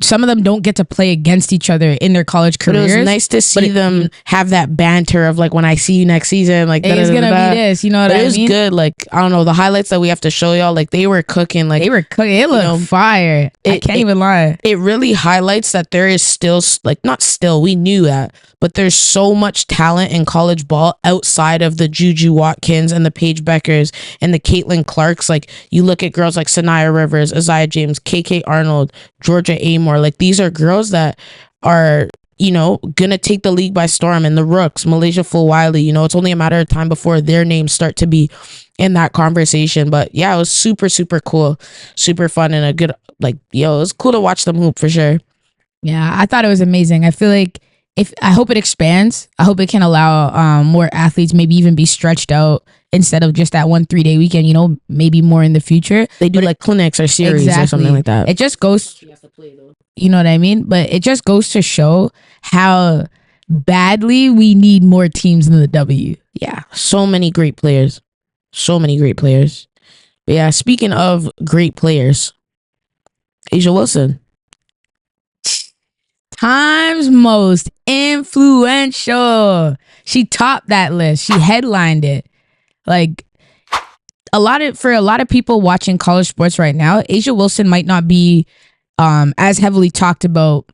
some of them don't get to play against each other in their college careers. But it was nice to see them have that banter of like, when I see you next season, like it's gonna be this, you know what I mean? It was good. Like, I don't know, the highlights that we have to show y'all, like they were cooking. Like they were cooking. It looked fire. I can't even lie. It really highlights that there is still, like, not still, we knew that, but there's so much talent in college ball outside of the Juju Watkins and the Paige Beckers and the Caitlin Clarks. Like, you look at girls like Sanaya Rivers, Isaiah James, KK Arnold, Georgia Amore. Like, these are girls that are, you know, gonna take the league by storm. And the Rooks, Malaysia Fulwiley, you know, it's only a matter of time before their names start to be in that conversation. But yeah, it was super, super cool, super fun, and a good, like, yo, it was cool to watch them hoop for sure. Yeah, I thought it was amazing. I feel like I hope it expands. I hope it can allow more athletes, maybe even be stretched out instead of just that 1 3-day weekend, you know, maybe more in the future. They do like clinics or series or something like that. It just goes, you know what I mean? But it just goes to show how badly we need more teams in the W. Yeah, so many great players. But yeah, speaking of great players, A'ja Wilson. Time's most influential. She topped that list. She headlined it. Like, for a lot of people watching college sports right now, A'ja Wilson might not be as heavily talked about.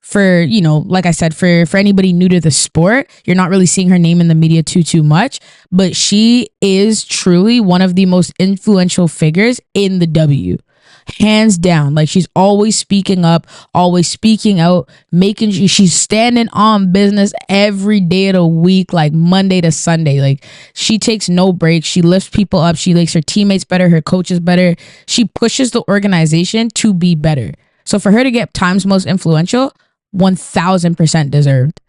For, you know, like I said, for anybody new to the sport, you're not really seeing her name in the media too much, but she is truly one of the most influential figures in the W. Hands down. Like, she's always speaking up, always speaking out, making sure she's standing on business every day of the week, like Monday to Sunday. Like, she takes no breaks. She lifts people up. She makes her teammates better, her coaches better. She pushes the organization to be better. So for her to get Time's most influential, 1000% deserved.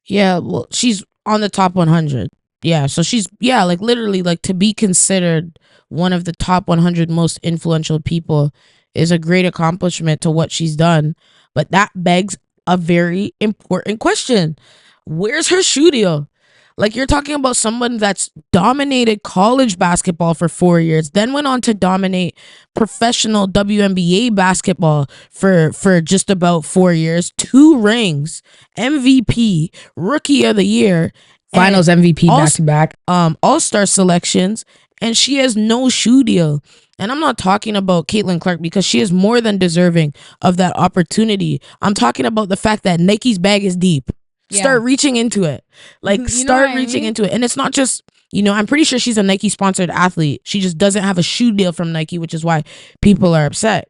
Yeah, well, she's on the top 100. Yeah, so she's like literally like to be considered one of the top 100 most influential people is a great accomplishment to what she's done. But that begs a very important question. Where's her shoe deal? Like you're talking about someone that's dominated college basketball for 4 years, then went on to dominate professional WNBA basketball for just about 4 years, 2 rings, MVP, rookie of the year, finals MVP back to back, all-star selections, and she has no shoe deal. And I'm not talking about Caitlin Clark because she is more than deserving of that opportunity. I'm talking about the fact that Nike's bag is deep. Start reaching into it. Like, start reaching into it. And it's not just, I'm pretty sure she's a Nike sponsored athlete. She just doesn't have a shoe deal from Nike, which is why people are upset.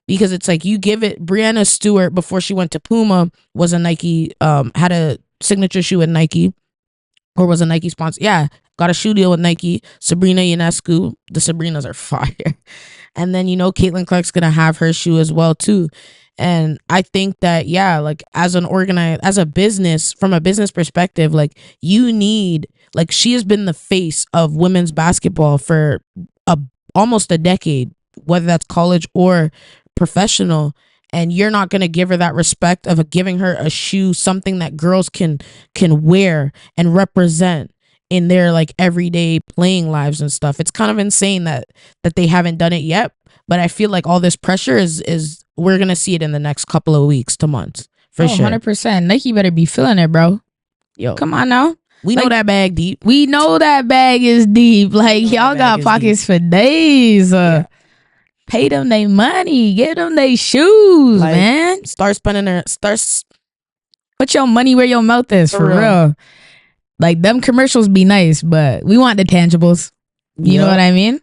Because it's like you give it, Brianna Stewart, before she went to Puma, was a Nike, had a signature shoe with Nike, or was a Nike sponsor. Yeah, got a shoe deal with Nike. Sabrina Ionescu, the Sabrinas are fire. And then, Caitlin Clark's going to have her shoe as well, too. And I think that, like as a business, from a business perspective, like you need, like she has been the face of women's basketball for almost a decade, whether that's college or professional. And you're not going to give her that respect of giving her a shoe, something that girls can wear and represent in their like everyday playing lives and stuff. It's kind of insane that they haven't done it yet. But I feel like all this pressure is we're going to see it in the next couple of weeks to months for sure. 100%. Nike better be feeling it, bro. Yo, come on now. We know that bag deep. We know that bag is deep. Like y'all got pockets for days. Pay them they money. Give them they shoes, like, man. Start spending put your money where your mouth is, for real. Like them commercials be nice, but we want the tangibles. You know what I mean?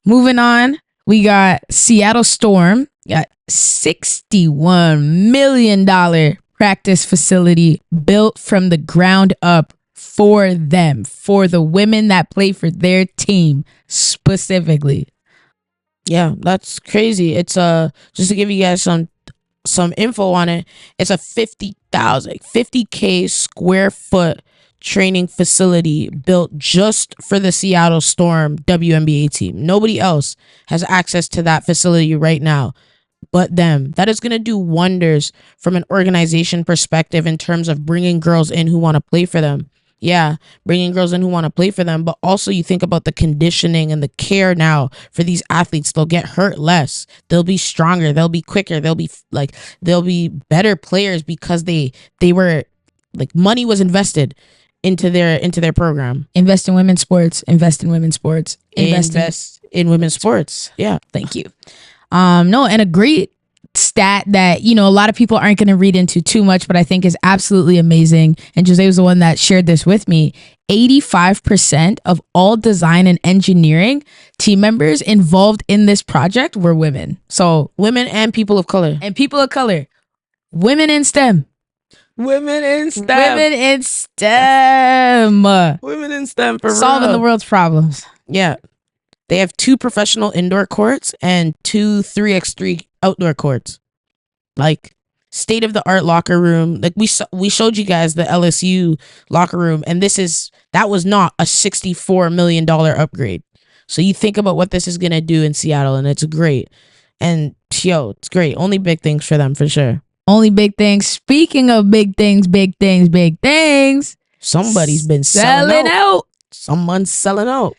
Moving on. We got Seattle Storm, got $61 million practice facility built from the ground up for them, for the women that play for their team specifically. Yeah, that's crazy. It's just to give you guys some info on it. It's a 50K square foot training facility built just for the Seattle Storm WNBA team. Nobody else has access to that facility right now but them. That is going to do wonders from an organization perspective in terms of bringing girls in who want to play for them. Yeah, bringing girls in who want to play for them, but also you think about the conditioning and the care now for these athletes. They'll get hurt less. They'll be stronger. They'll be quicker. They'll be better players because they were like money was invested into their program. Invest in women's sports. Invest in women's sports. Invest in women's sports. Yeah. Thank you. No, and a great stat that, a lot of people aren't going to read into too much, but I think is absolutely amazing. And Jose was the one that shared this with me. 85% of all design and engineering team members involved in this project were women. So women and people of color. Women in STEM. Women in STEM. Women in STEM for solving the world's problems. Yeah. They have 2 professional indoor courts and 2 3x3 outdoor courts. Like state of the art locker room. Like we showed you guys the LSU locker room, and that was not a $64 million upgrade. So you think about what this is gonna do in Seattle, and it's great. And it's great. Only big things for them for sure. Only big things. Speaking of big things. Somebody's been selling out. Someone's selling out.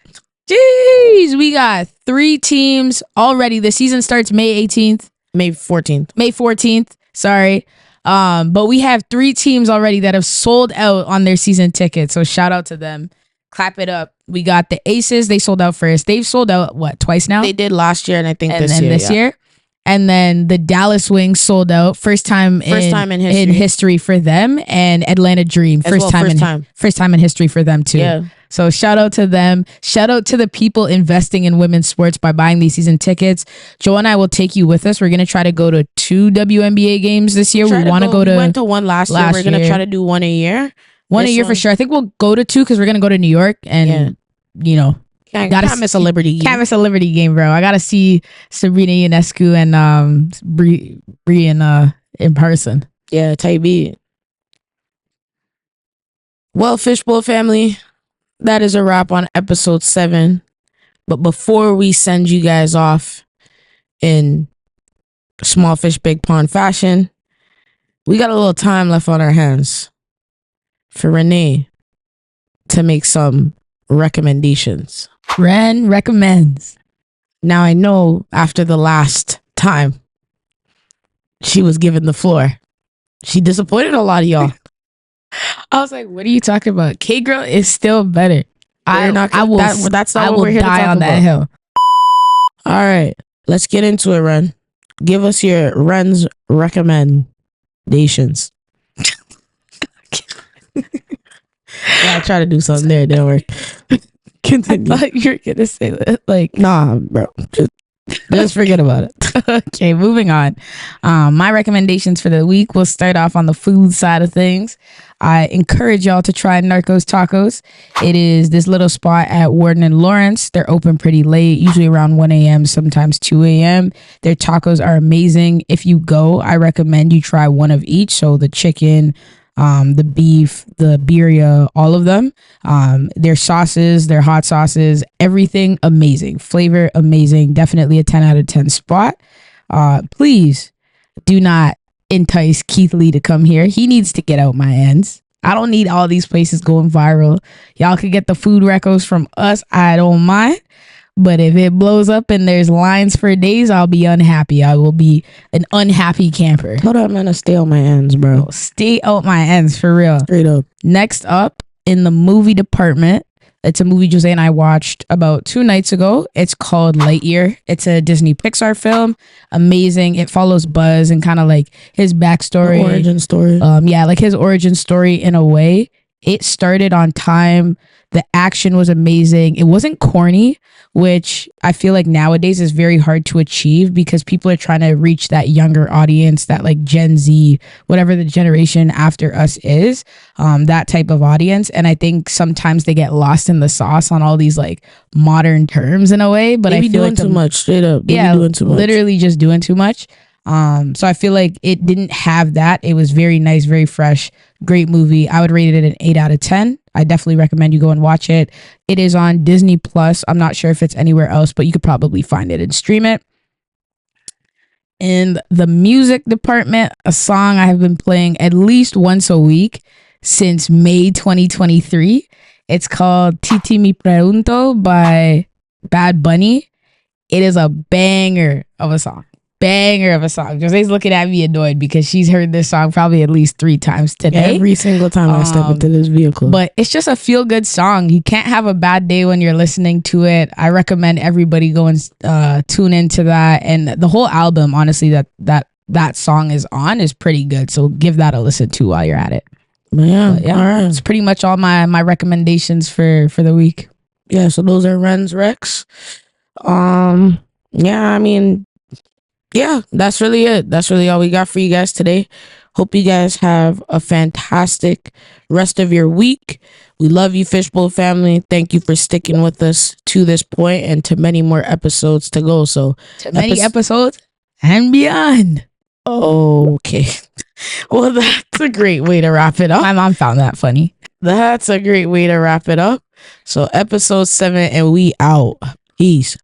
Jeez, we got 3 teams already. The season starts May 14th. May 14th. Sorry. But we have 3 teams already that have sold out on their season tickets. So shout out to them. Clap it up. We got the Aces. They sold out first. They've sold out, twice now? They did last year, and I think this year. And then the Dallas Wings sold out. First time in history for them. And Atlanta Dream. First time in history for them too. Yeah. So shout out to them. Shout out to the people investing in women's sports by buying these season tickets. Joe and I will take you with us. We're going to try to go to 2 WNBA games this year. We want to go to... We went to one last year. We're going to try to do one a year. One a year for sure. I think we'll go to 2 because we're going to go to New York and, Can't miss a Liberty game. Can't miss a Liberty game, bro. I got to see Sabrina Ionescu and Bree in person. Yeah, Ty B. Well, Fishbowl family, that is a wrap on episode 7. But before we send you guys off in small fish, big pond fashion, we got a little time left on our hands for Renee to make some recommendations. Ren Recommends. Now, I know after the last time she was given the floor, she disappointed a lot of y'all. I was like, what are you talking about? K-Girl is still better. That's not what we're here to talk on that about. hill. All right, let's get into it, Ren. Give us your Ren's recommendations. I tried to do something there, it didn't work. Continue. I thought you were gonna say that. Like, nah, bro. Just forget about it. Okay, moving on. My recommendations for the week will start off on the food side of things. I encourage y'all to try Narcos Tacos. It is this little spot at Warden and Lawrence. They're open pretty late, usually around 1 a.m., sometimes 2 a.m. Their tacos are amazing. If you go, I recommend you try one of each. So the chicken, the beef, the birria, all of them. Their sauces, their hot sauces, everything amazing. Flavor amazing. Definitely a 10 out of 10 spot. Please do not entice Keith Lee to come here. He needs to get out my ends. I don't need all these places going viral. Y'all could get the food recos from us. I don't mind. But if it blows up and there's lines for days, I'll be unhappy. I will be an unhappy camper. Hold on, man. Stay on my ends, bro. Stay out my ends, for real. Straight up. Next up, in the movie department, it's a movie Jose and I watched about 2 nights ago. It's called Lightyear. It's a Disney Pixar film. Amazing. It follows Buzz and kind of like his backstory. The origin story. Yeah, like his origin story in a way. It started on time. The action was amazing. It wasn't corny, which I feel like nowadays is very hard to achieve because people are trying to reach that younger audience, that like Gen Z, whatever the generation after us is, that type of audience. And I think sometimes they get lost in the sauce on all these like modern terms in a way. But they I be feel doing like too much, straight up. They yeah, be doing too much. Literally just doing too much. So I feel like it didn't have that. It was very nice, very fresh, great movie. I would rate it an 8 out of 10. I definitely recommend you go and watch it. It is on Disney Plus. I'm not sure if it's anywhere else, but you could probably find it and stream it. In the music department, a song I have been playing at least once a week since May 2023. It's called Titi Mi Pregunto by Bad Bunny. It is a banger of a song. Jose's looking at me annoyed because she's heard this song probably at least 3 times today. Every single time I step into this vehicle. But it's just a feel-good song. You can't have a bad day when you're listening to it. I recommend everybody go and tune into that. And the whole album, honestly, that song is on is pretty good. So give that a listen to while you're at it. Yeah, all right. It's pretty much all my recommendations for the week. Yeah, so those are Ren's Recs. Yeah, I mean, yeah, that's really it. That's really all we got for you guys today. Hope you guys have a fantastic rest of your week. We love you, Fishbowl family. Thank you for sticking with us to this point and to many more episodes to go. So to many episodes and beyond. Okay. Well, that's a great way to wrap it up. My mom found that funny. That's a great way to wrap it up. So episode 7 and we out. Peace.